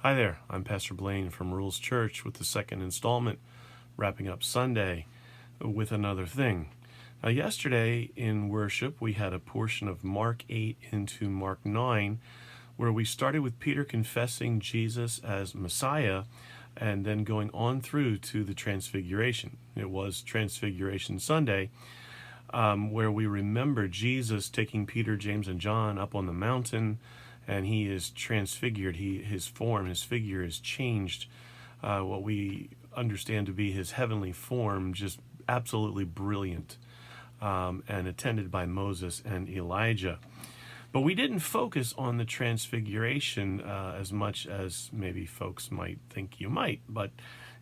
Hi there, I'm Pastor Blaine from Rules Church with the second installment, wrapping up Sunday with another thing. Yesterday in worship, we had a portion of Mark 8 into Mark 9, where we started with Peter confessing Jesus as Messiah and then going on through to the Transfiguration. It was Transfiguration Sunday, where we remember Jesus taking Peter, James, and John up on the mountain, and he is transfigured. His form, his figure is changed. What we understand to be his heavenly form, just absolutely brilliant, and attended by Moses and Elijah. But we didn't focus on the transfiguration as much as maybe folks might think you might. But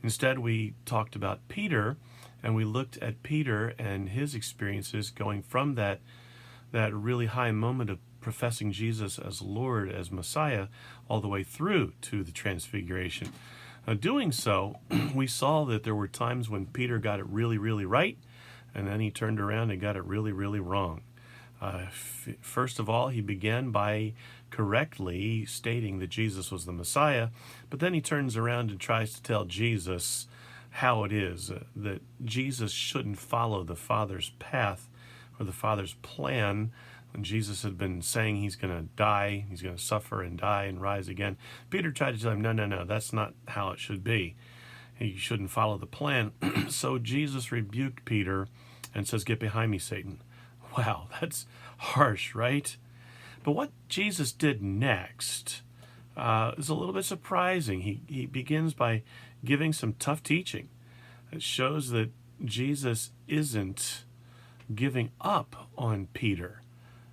instead, we talked about Peter, and we looked at Peter and his experiences going from that really high moment of professing Jesus as Lord, as Messiah, all the way through to the Transfiguration. Doing so, we saw that there were times when Peter got it really, really right, and then he turned around and got it really, really wrong. First of all, he began by correctly stating that Jesus was the Messiah, but then he turns around and tries to tell Jesus how it is that Jesus shouldn't follow the Father's path or the Father's plan. When Jesus had been saying he's going to die, he's going to suffer and die and rise again, Peter tried to tell him, no, that's not how it should be. You shouldn't follow the plan. So Jesus rebuked Peter and says, "Get behind me, Satan." Wow, that's harsh, right? But what Jesus did next is a little bit surprising. He begins by giving some tough teaching. It shows that Jesus isn't giving up on Peter.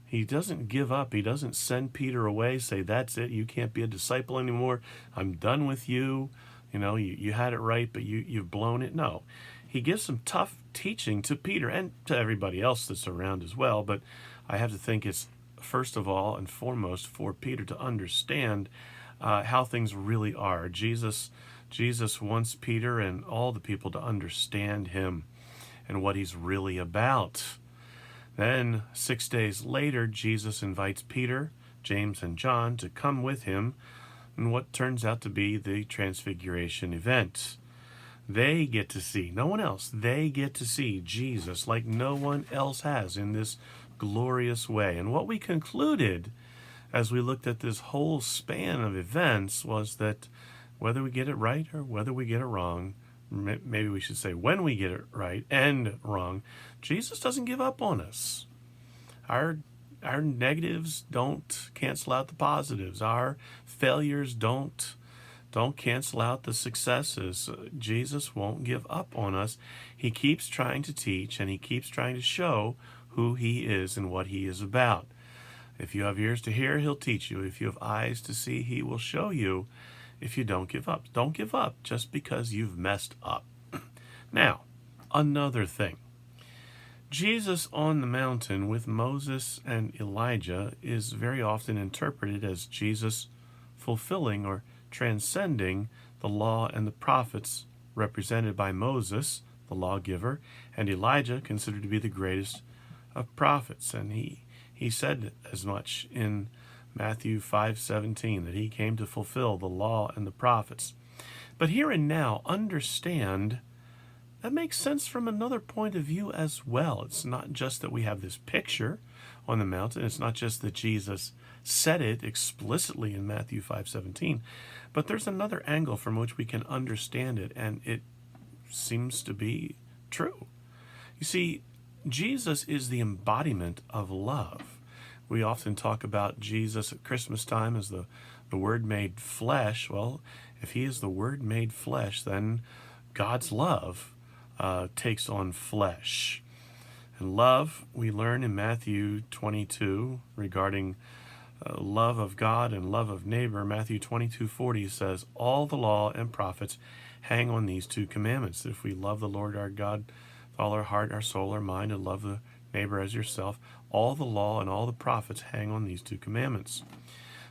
He doesn't give up. He doesn't send Peter away, say, "That's it, you can't be a disciple anymore. I'm done with you. You had it right, but you've blown it." No. He gives some tough teaching to Peter and to everybody else that's around as well. But I have to think it's first of all and foremost for Peter to understand how things really are. Jesus wants Peter and all the people to understand him and what he's really about. Then 6 days later, Jesus invites Peter, James, and John to come with him in what turns out to be the Transfiguration event. They get to see, no one else, they get to see Jesus like no one else has in this glorious way. And what we concluded as we looked at this whole span of events was that whether we get it right or whether we get it wrong, maybe we should say when we get it right and wrong, Jesus doesn't give up on us. Our negatives don't cancel out the positives. Our failures don't cancel out the successes. Jesus won't give up on us. He keeps trying to teach, and he keeps trying to show who he is and what he is about. If you have ears to hear, he'll teach you. If you have eyes to see, he will show you. If you don't give up, don't give up just because you've messed up. Now, another thing. Jesus on the mountain with Moses and Elijah is very often interpreted as Jesus fulfilling or transcending the law and the prophets, represented by Moses, the lawgiver, and Elijah, considered to be the greatest of prophets. And he said as much in Matthew 5:17, that he came to fulfill the law and the prophets. But here and now, understand that makes sense from another point of view as well. It's not just that we have this picture on the mountain. It's not just that Jesus said it explicitly in Matthew 5:17, but there's another angle from which we can understand it, and it seems to be true. You see, Jesus is the embodiment of love. We often talk about Jesus at Christmas time as the Word made flesh. Well, if he is the Word made flesh, then God's love takes on flesh. And love, we learn in Matthew 22 regarding love of God and love of neighbor. Matthew 22:40 says, "All the law and prophets hang on these two commandments. If we love the Lord our God with all our heart, our soul, our mind, and love the neighbor as yourself, all the law and all the prophets hang on these two commandments."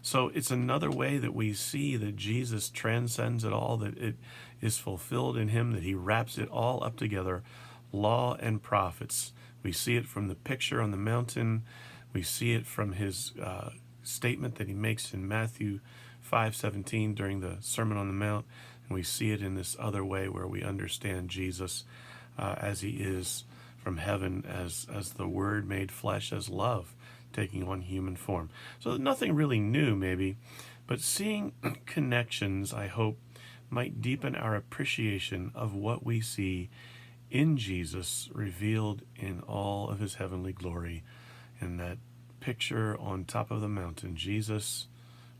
So it's another way that we see that Jesus transcends it all, that it is fulfilled in him, that he wraps it all up together, law and prophets. We see it from the picture on the mountain. We see it from his statement that he makes in Matthew 5:17 during the Sermon on the Mount, and we see it in this other way where we understand Jesus as he is from heaven, as the Word made flesh, as love taking on human form. So nothing really new maybe, but seeing connections, I hope, might deepen our appreciation of what we see in Jesus revealed in all of his heavenly glory. In that picture on top of the mountain, Jesus,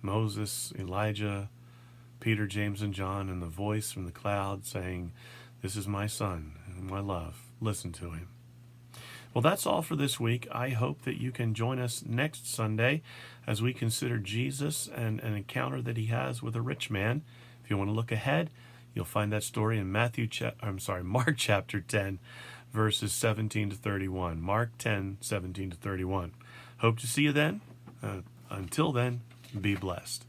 Moses, Elijah, Peter, James, and John, and the voice from the cloud saying, "This is my son, my love. Listen to him." Well, that's all for this week. I hope that you can join us next Sunday as we consider Jesus and an encounter that he has with a rich man. If you want to look ahead, you'll find that story in Mark chapter 10, verses 17 to 31. Mark 10, 17 to 31. Hope to see you then. Until then, be blessed.